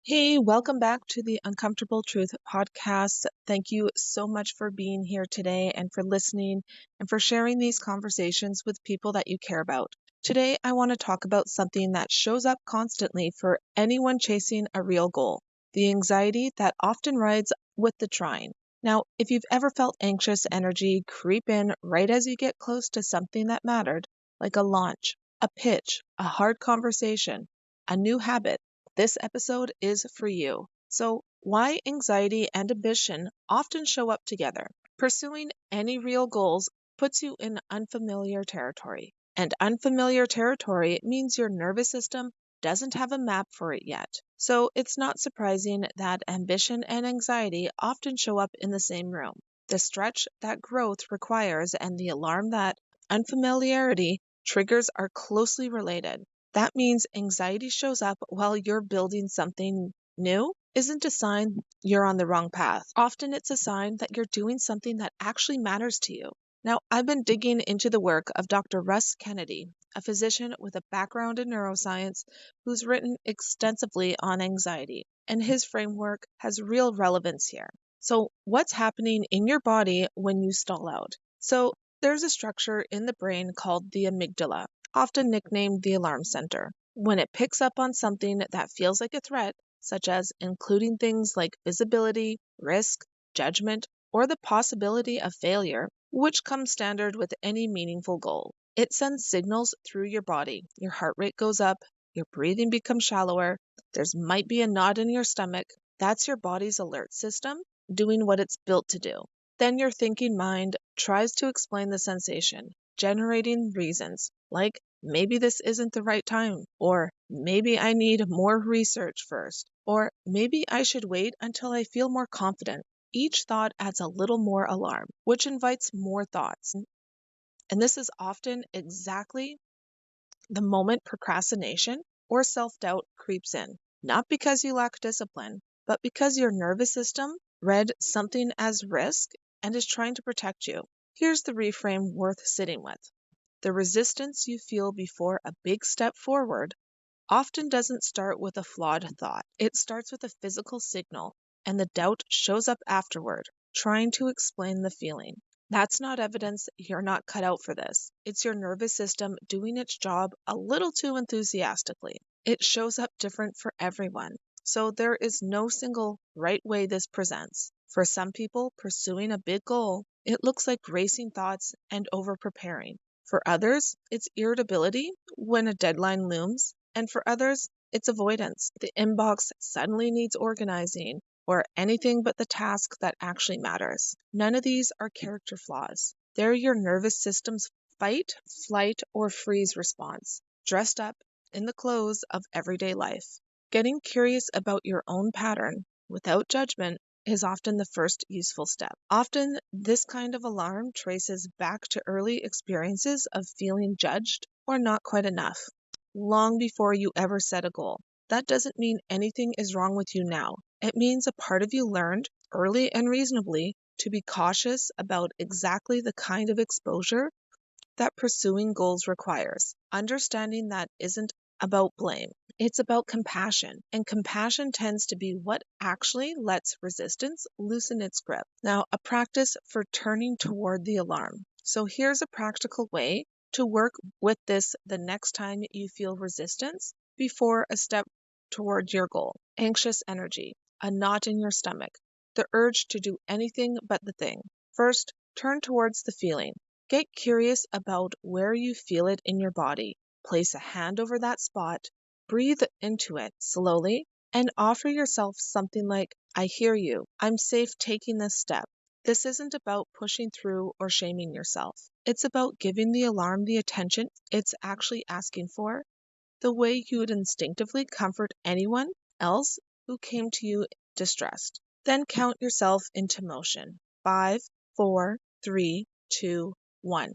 Hey, welcome back to the Uncomfortable Truth podcast. Thank you so much for being here today and for listening and for sharing these conversations with people that you care about. Today, I want to talk about something that shows up constantly for anyone chasing a real goal, the anxiety that often rides with the trying. Now, if you've ever felt anxious energy creep in right as you get close to something that mattered, like a launch, a pitch, a hard conversation, a new habit, this episode is for you. So, why anxiety and ambition often show up together. Pursuing any real goals puts you in unfamiliar territory. And unfamiliar territory means your nervous system doesn't have a map for it yet. So, it's not surprising that ambition and anxiety often show up in the same room. The stretch that growth requires and the alarm that unfamiliarity triggers are closely related. That means anxiety shows up while you're building something new isn't a sign you're on the wrong path. Often it's a sign that you're doing something that actually matters to you. Now, I've been digging into the work of Dr. Russ Kennedy, a physician with a background in neuroscience who's written extensively on anxiety, and his framework has real relevance here. So, what's happening in your body when you stall out? So, there's a structure in the brain called the amygdala, often nicknamed the alarm center. When it picks up on something that feels like a threat, such as including things like visibility, risk, judgment, or the possibility of failure, which comes standard with any meaningful goal, it sends signals through your body. Your heart rate goes up, your breathing becomes shallower, there's might be a knot in your stomach. That's your body's alert system doing what it's built to do. Then your thinking mind tries to explain the sensation, generating reasons like maybe this isn't the right time, or maybe I need more research first, or maybe I should wait until I feel more confident. Each thought adds a little more alarm, which invites more thoughts. And this is often exactly the moment procrastination or self doubt creeps in, not because you lack discipline, but because your nervous system read something as risk and is trying to protect you. Here's the reframe worth sitting with. The resistance you feel before a big step forward often doesn't start with a flawed thought. It starts with a physical signal, and the doubt shows up afterward, trying to explain the feeling. That's not evidence you're not cut out for this. It's your nervous system doing its job a little too enthusiastically. It shows up different for everyone, so there is no single right way this presents. For some people pursuing a big goal, it looks like racing thoughts and over preparing. For others, it's irritability when a deadline looms, and for others, it's avoidance. The inbox suddenly needs organizing, or anything but the task that actually matters. None of these are character flaws. They're your nervous system's fight, flight, or freeze response, dressed up in the clothes of everyday life. Getting curious about your own pattern without judgment is often the first useful step. Often, this kind of alarm traces back to early experiences of feeling judged or not quite enough, long before you ever set a goal. That doesn't mean anything is wrong with you now. It means a part of you learned, early and reasonably, to be cautious about exactly the kind of exposure that pursuing goals requires. Understanding that isn't about blame, it's about compassion. And compassion tends to be what actually lets resistance loosen its grip. Now, a practice for turning toward the alarm. So, here's a practical way to work with this the next time you feel resistance before a step toward your goal. Anxious energy, a knot in your stomach, the urge to do anything but the thing. First, turn towards the feeling. Get curious about where you feel it in your body. Place a hand over that spot, breathe into it slowly, and offer yourself something like, I hear you. I'm safe taking this step. This isn't about pushing through or shaming yourself. It's about giving the alarm the attention it's actually asking for, the way you would instinctively comfort anyone else who came to you distressed. Then count yourself into motion. 5, 4, 3, 2, 1.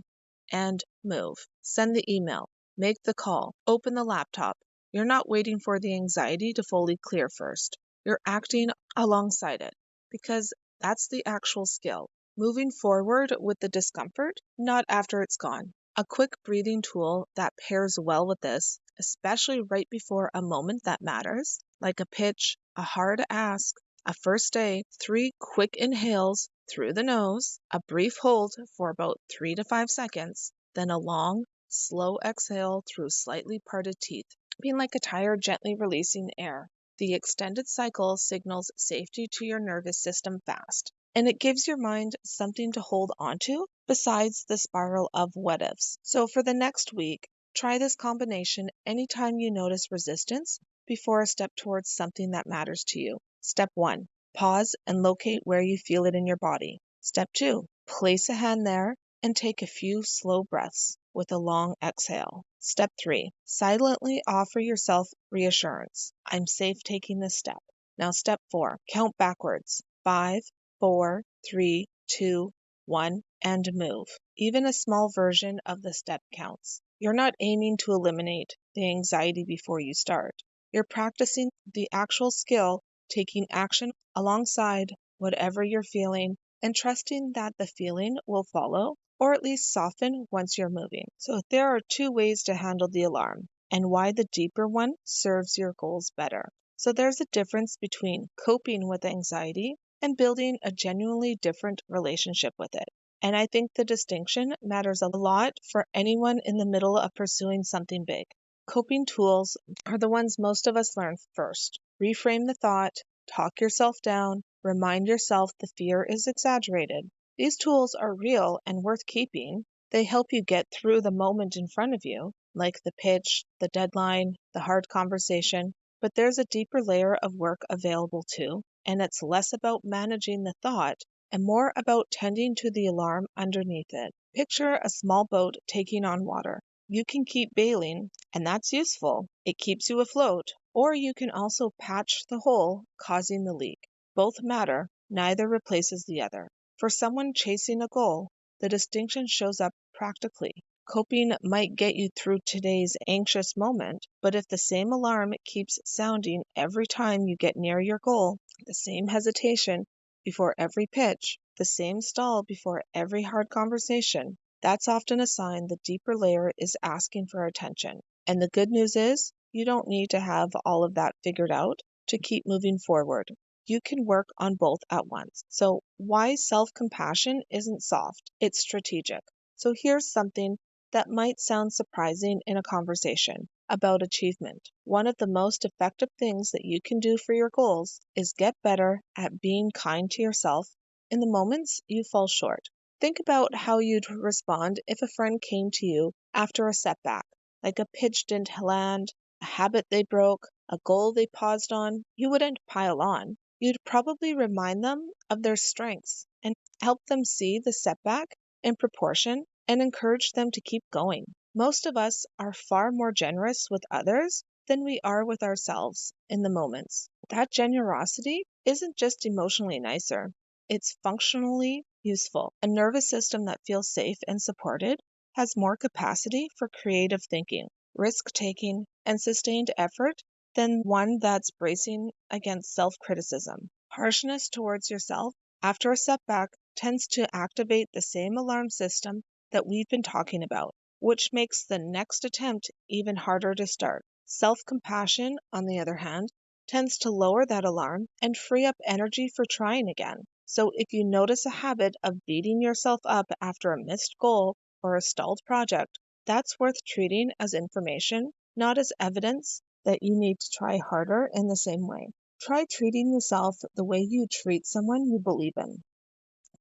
And move. Send the email. Make the call. Open the laptop. You're not waiting for the anxiety to fully clear first. You're acting alongside it because that's the actual skill. Moving forward with the discomfort, not after it's gone. A quick breathing tool that pairs well with this, especially right before a moment that matters, like a pitch, a hard ask, a first day, 3 quick inhales through the nose, a brief hold for about 3 to 5 seconds, then a long, slow exhale through slightly parted teeth, being like a tire gently releasing air. The extended cycle signals safety to your nervous system fast, and it gives your mind something to hold onto besides the spiral of what ifs. So for the next week, try this combination anytime you notice resistance before a step towards something that matters to you. Step 1, pause and locate where you feel it in your body. Step 2, place a hand there and take a few slow breaths with a long exhale. Step 3, silently offer yourself reassurance. I'm safe taking this step. Now step 4, count backwards. 5, 4, 3, 2, 1, and move. Even a small version of the step counts. You're not aiming to eliminate the anxiety before you start. You're practicing the actual skill, taking action alongside whatever you're feeling and trusting that the feeling will follow or at least soften once you're moving. So there are 2 ways to handle the alarm and why the deeper one serves your goals better. So there's a difference between coping with anxiety and building a genuinely different relationship with it. And I think the distinction matters a lot for anyone in the middle of pursuing something big. Coping tools are the ones most of us learn first. Reframe the thought, talk yourself down, remind yourself the fear is exaggerated. These tools are real and worth keeping. They help you get through the moment in front of you, like the pitch, the deadline, the hard conversation. But there's a deeper layer of work available too, and it's less about managing the thought and more about tending to the alarm underneath it. Picture a small boat taking on water. You can keep bailing, and that's useful. It keeps you afloat. Or you can also patch the hole, causing the leak. Both matter, neither replaces the other. For someone chasing a goal, the distinction shows up practically. Coping might get you through today's anxious moment, but if the same alarm keeps sounding every time you get near your goal, the same hesitation before every pitch, the same stall before every hard conversation, that's often a sign the deeper layer is asking for attention. And the good news is, you don't need to have all of that figured out to keep moving forward. You can work on both at once. So why self-compassion isn't soft, it's strategic. So here's something that might sound surprising in a conversation about achievement. One of the most effective things that you can do for your goals is get better at being kind to yourself in the moments you fall short. Think about how you'd respond if a friend came to you after a setback, like a pitch didn't land, a habit they broke, a goal they paused on. You wouldn't pile on. You'd probably remind them of their strengths and help them see the setback in proportion and encourage them to keep going. Most of us are far more generous with others than we are with ourselves in the moments. That generosity isn't just emotionally nicer, it's functionally useful. A nervous system that feels safe and supported has more capacity for creative thinking, risk-taking, and sustained effort than one that's bracing against self-criticism. Harshness towards yourself after a setback tends to activate the same alarm system that we've been talking about, which makes the next attempt even harder to start. Self-compassion, on the other hand, tends to lower that alarm and free up energy for trying again. So if you notice a habit of beating yourself up after a missed goal or a stalled project, that's worth treating as information, not as evidence that you need to try harder in the same way. Try treating yourself the way you treat someone you believe in,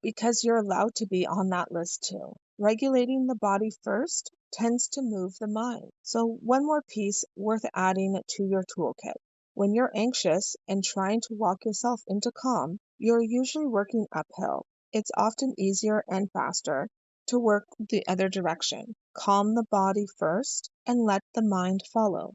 because you're allowed to be on that list too. Regulating the body first tends to move the mind. So one more piece worth adding to your toolkit. When you're anxious and trying to walk yourself into calm, you're usually working uphill. It's often easier and faster to work the other direction. Calm the body first and let the mind follow.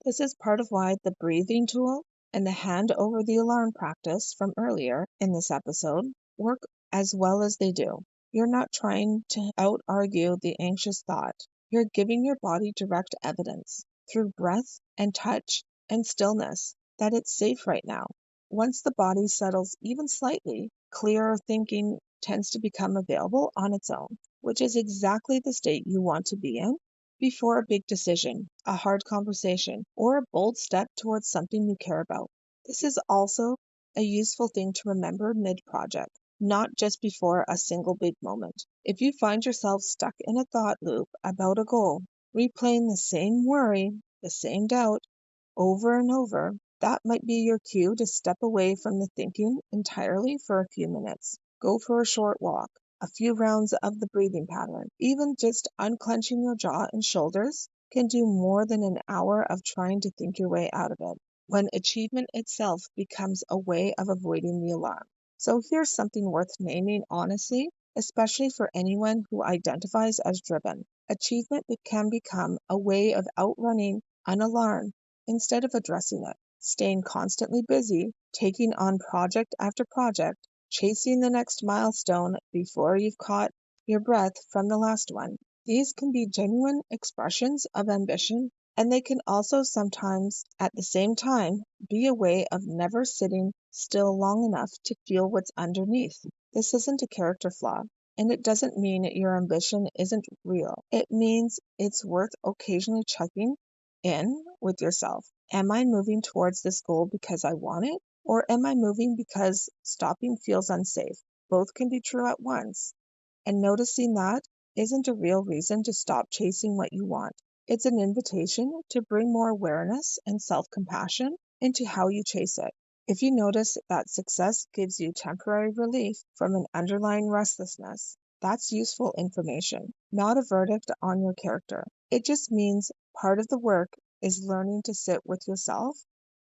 This is part of why the breathing tool and the hand over the alarm practice from earlier in this episode work as well as they do. You're not trying to out-argue the anxious thought. You're giving your body direct evidence through breath and touch and stillness that it's safe right now. Once the body settles even slightly, clearer thinking tends to become available on its own, which is exactly the state you want to be in before a big decision, a hard conversation, or a bold step towards something you care about. This is also a useful thing to remember mid-project, not just before a single big moment. If you find yourself stuck in a thought loop about a goal, replaying the same worry, the same doubt, over and over, that might be your cue to step away from the thinking entirely for a few minutes. Go for a short walk, a few rounds of the breathing pattern. Even just unclenching your jaw and shoulders can do more than an hour of trying to think your way out of it, when achievement itself becomes a way of avoiding the alarm. So here's something worth naming honestly, especially for anyone who identifies as driven. Achievement can become a way of outrunning an alarm instead of addressing it. Staying constantly busy, taking on project after project, chasing the next milestone before you've caught your breath from the last one. These can be genuine expressions of ambition, and they can also sometimes, at the same time, be a way of never sitting still long enough to feel what's underneath. This isn't a character flaw, and it doesn't mean your ambition isn't real. It means it's worth occasionally checking in with yourself. Am I moving towards this goal because I want it? Or am I moving because stopping feels unsafe? Both can be true at once. And noticing that isn't a real reason to stop chasing what you want. It's an invitation to bring more awareness and self-compassion into how you chase it. If you notice that success gives you temporary relief from an underlying restlessness, that's useful information, not a verdict on your character. It just means part of the work is learning to sit with yourself,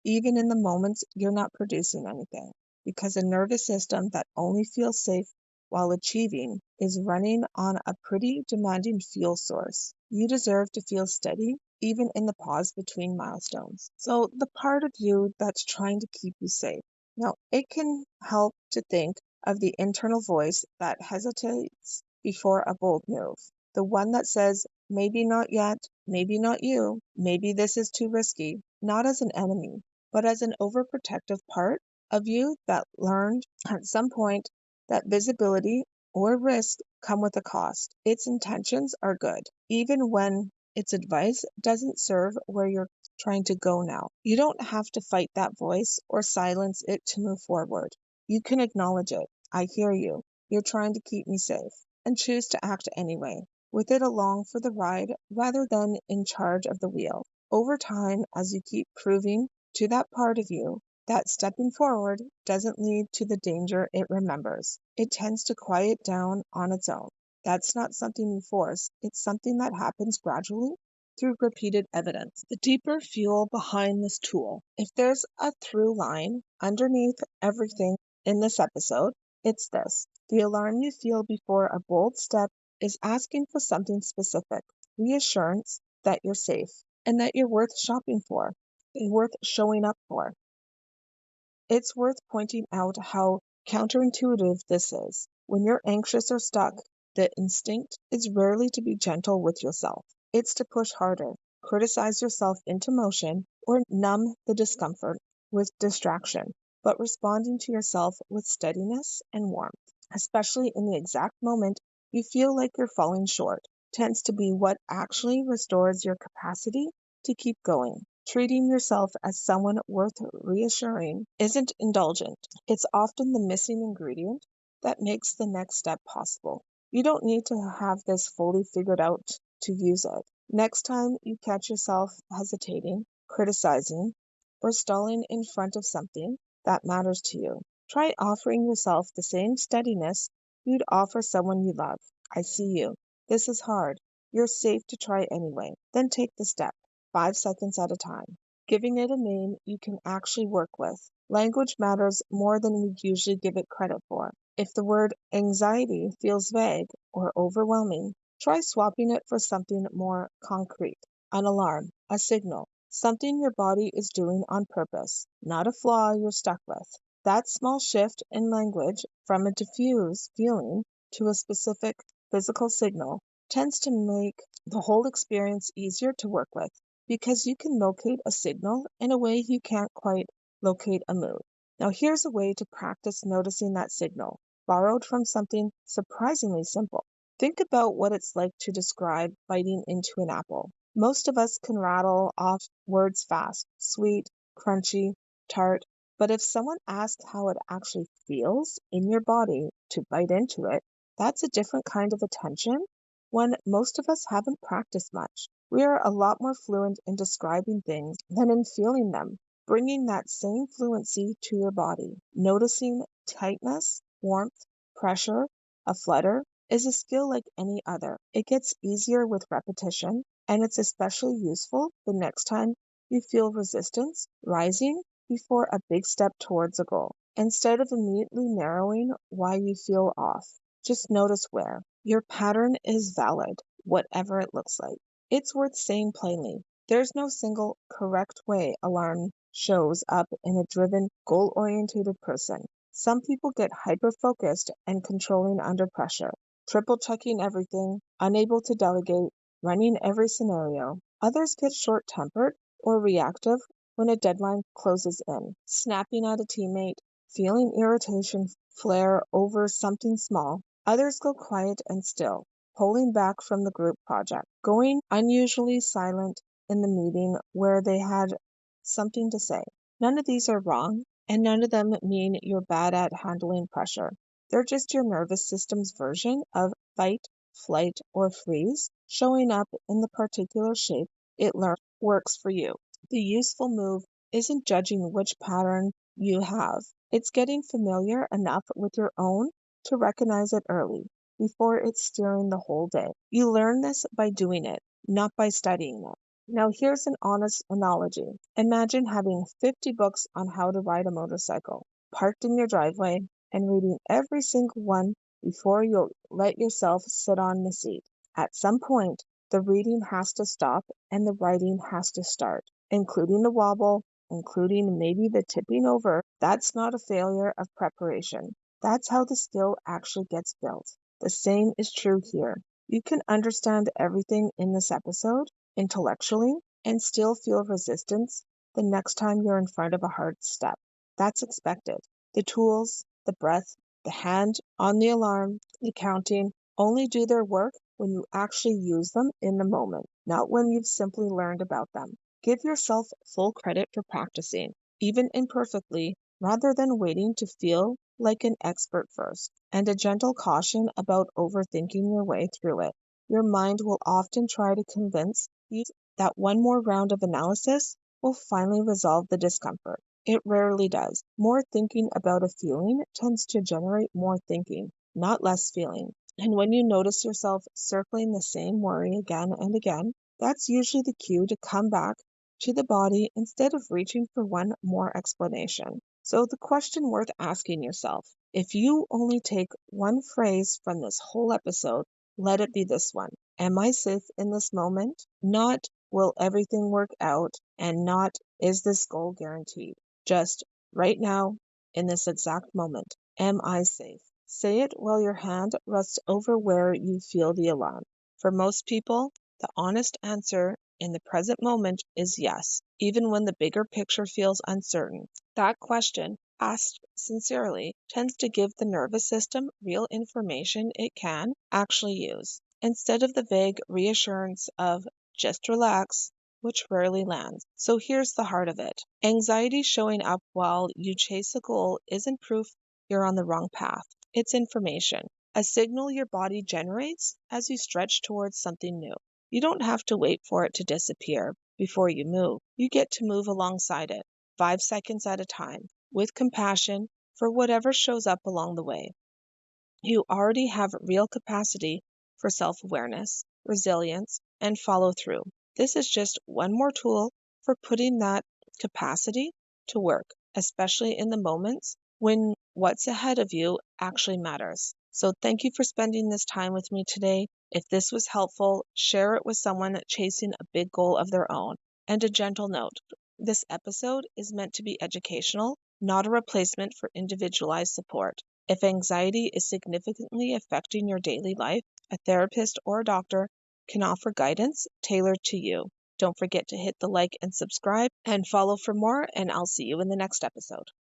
even in the moments you're not producing anything, because a nervous system that only feels safe while achieving is running on a pretty demanding fuel source. You deserve to feel steady, even in the pause between milestones. So, the part of you that's trying to keep you safe. Now, it can help to think of the internal voice that hesitates before a bold move, the one that says, maybe not yet, maybe not you, maybe this is too risky, not as an enemy, but as an overprotective part of you that learned at some point that visibility or risk come with a cost. Its intentions are good, even when its advice doesn't serve where you're trying to go now. You don't have to fight that voice or silence it to move forward. You can acknowledge it. I hear you. You're trying to keep me safe, and choose to act anyway, with it along for the ride rather than in charge of the wheel. Over time, as you keep proving to that part of you that stepping forward doesn't lead to the danger it remembers, it tends to quiet down on its own. That's not something you force, it's something that happens gradually through repeated evidence. The deeper fuel behind this tool. If there's a through line underneath everything in this episode, it's this. The alarm you feel before a bold step is asking for something specific, reassurance that you're safe and that you're worth shopping for, and worth showing up for. It's worth pointing out how counterintuitive this is. When you're anxious or stuck, the instinct is rarely to be gentle with yourself. It's to push harder, criticize yourself into motion, or numb the discomfort with distraction, but responding to yourself with steadiness and warmth, especially in the exact moment you feel like you're falling short, tends to be what actually restores your capacity to keep going. Treating yourself as someone worth reassuring isn't indulgent. It's often the missing ingredient that makes the next step possible. You don't need to have this fully figured out to use it. Next time you catch yourself hesitating, criticizing, or stalling in front of something that matters to you, try offering yourself the same steadiness you'd offer someone you love. I see you. This is hard. You're safe to try anyway. Then take the step. 5 seconds at a time, giving it a name you can actually work with. Language matters more than we usually give it credit for. If the word anxiety feels vague or overwhelming, try swapping it for something more concrete. An alarm, a signal, something your body is doing on purpose, not a flaw you're stuck with. That small shift in language from a diffuse feeling to a specific physical signal tends to make the whole experience easier to work with, because you can locate a signal in a way you can't quite locate a mood. Now here's a way to practice noticing that signal, borrowed from something surprisingly simple. Think about what it's like to describe biting into an apple. Most of us can rattle off words fast: sweet, crunchy, tart. But if someone asks how it actually feels in your body to bite into it, that's a different kind of attention, one most of us haven't practiced much. We are a lot more fluent in describing things than in feeling them. Bringing that same fluency to your body, noticing tightness, warmth, pressure, a flutter, is a skill like any other. It gets easier with repetition, and it's especially useful the next time you feel resistance rising before a big step towards a goal. Instead of immediately narrowing why you feel off, just notice where. Your pattern is valid, whatever it looks like. It's worth saying plainly, there's no single correct way alarm shows up in a driven, goal-oriented person. Some people get hyper-focused and controlling under pressure, triple checking everything, unable to delegate, running every scenario. Others get short-tempered or reactive when a deadline closes in, snapping at a teammate, feeling irritation flare over something small. Others go quiet and still, pulling back from the group project, going unusually silent in the meeting where they had something to say. None of these are wrong, and none of them mean you're bad at handling pressure. They're just your nervous system's version of fight, flight, or freeze showing up in the particular shape it learned works for you. The useful move isn't judging which pattern you have. It's getting familiar enough with your own to recognize it early, before it's steering the whole day. You learn this by doing it, not by studying it. Now, here's an honest analogy. Imagine having 50 books on how to ride a motorcycle, parked in your driveway, and reading every single one before you'll let yourself sit on the seat. At some point, the reading has to stop and the writing has to start, including the wobble, including maybe the tipping over. That's not a failure of preparation. That's how the skill actually gets built. The same is true here. You can understand everything in this episode intellectually and still feel resistance the next time you're in front of a hard step. That's expected. The tools, the breath, the hand on the alarm, the counting only do their work when you actually use them in the moment, not when you've simply learned about them. Give yourself full credit for practicing, even imperfectly, rather than waiting to feel like an expert first, and a gentle caution about overthinking your way through it. Your mind will often try to convince you that one more round of analysis will finally resolve the discomfort. It rarely does. More thinking about a feeling tends to generate more thinking, not less feeling. And when you notice yourself circling the same worry again and again, that's usually the cue to come back to the body instead of reaching for one more explanation. So the question worth asking yourself, if you only take one phrase from this whole episode, let it be this one. Am I safe in this moment? Not, will everything work out? And not, is this goal guaranteed? Just, right now, in this exact moment, am I safe? Say it while your hand rests over where you feel the alarm. For most people, the honest answer in the present moment is yes, even when the bigger picture feels uncertain. That question, asked sincerely, tends to give the nervous system real information it can actually use, instead of the vague reassurance of just relax, which rarely lands. So here's the heart of it. Anxiety showing up while you chase a goal isn't proof you're on the wrong path. It's information, a signal your body generates as you stretch towards something new. You don't have to wait for it to disappear before you move. You get to move alongside it, 5 seconds at a time, with compassion for whatever shows up along the way. You already have real capacity for self-awareness, resilience, and follow-through. This is just one more tool for putting that capacity to work, especially in the moments when what's ahead of you actually matters. So thank you for spending this time with me today. If this was helpful, share it with someone chasing a big goal of their own. And a gentle note, this episode is meant to be educational, not a replacement for individualized support. If anxiety is significantly affecting your daily life, a therapist or a doctor can offer guidance tailored to you. Don't forget to hit the like and subscribe and follow for more, and I'll see you in the next episode.